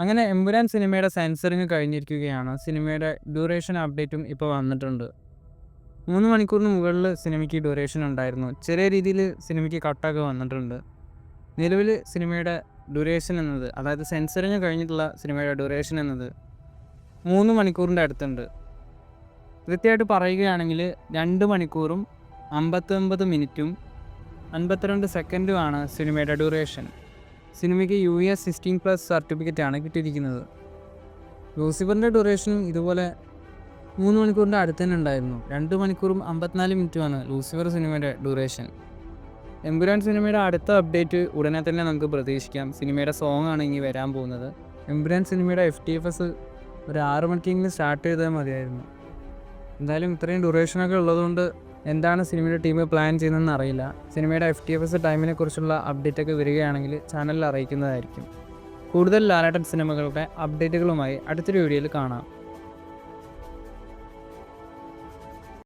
അങ്ങനെ എമ്പുരാൻ സിനിമയുടെ സെൻസറിങ് കഴിഞ്ഞിരിക്കുകയാണ്. സിനിമയുടെ ഡ്യൂറേഷൻ അപ്ഡേറ്റും ഇപ്പോൾ വന്നിട്ടുണ്ട്. 3 മണിക്കൂറിന് മുകളിൽ സിനിമയ്ക്ക് ഡ്യൂറേഷൻ ഉണ്ടായിരുന്നു. ചെറിയ രീതിയിൽ സിനിമയ്ക്ക് കട്ടൊക്കെ വന്നിട്ടുണ്ട്. നിലവിൽ സിനിമയുടെ ഡ്യൂറേഷൻ എന്നത്, അതായത് സെൻസറിങ് കഴിഞ്ഞിട്ടുള്ള സിനിമയുടെ ഡ്യൂറേഷൻ എന്നത് 3 മണിക്കൂറിൻ്റെ അടുത്തുണ്ട്. കൃത്യമായിട്ട് പറയുകയാണെങ്കിൽ 2 മണിക്കൂറും 59 മിനിറ്റും 52 സെക്കൻഡുമാണ് സിനിമയുടെ ഡ്യൂറേഷൻ. സിനിമയ്ക്ക് US 16+ സർട്ടിഫിക്കറ്റാണ് കിട്ടിയിരിക്കുന്നത്. ലൂസിഫറിൻ്റെ ഡ്യൂറേഷനും ഇതുപോലെ 3 മണിക്കൂറിൻ്റെ അടുത്ത് തന്നെ ഉണ്ടായിരുന്നു. 2 മണിക്കൂറും 54 മിനിറ്റുമാണ് ലൂസിഫർ സിനിമയുടെ ഡ്യൂറേഷൻ. എമ്പുരാൻ സിനിമയുടെ അടുത്ത അപ്ഡേറ്റ് ഉടനെ തന്നെ നമുക്ക് പ്രതീക്ഷിക്കാം. സിനിമയുടെ സോങ് ആണ് ഇനി വരാൻ പോകുന്നത്. എമ്പുരാൻ സിനിമയുടെ FTFS ഒരു 6 മണിക്കെങ്കിലും സ്റ്റാർട്ട് ചെയ്താൽ മതിയായിരുന്നു. എന്തായാലും ഇത്രയും ഡ്യൂറേഷനൊക്കെ ഉള്ളതുകൊണ്ട് എന്താണ് സിനിമയുടെ ടീം പ്ലാൻ ചെയ്യുന്നതെന്ന് അറിയില്ല. സിനിമയുടെ FTFS ടൈമിനെ കുറിച്ചുള്ള അപ്ഡേറ്റൊക്കെ വരികയാണെങ്കിൽ ചാനലിൽ അറിയിക്കുന്നതായിരിക്കും. കൂടുതൽ ലാലേട്ടൻ സിനിമകളുടെ അപ്ഡേറ്റുകളുമായി അടുത്തൊരു വീഡിയോയിൽ കാണാം.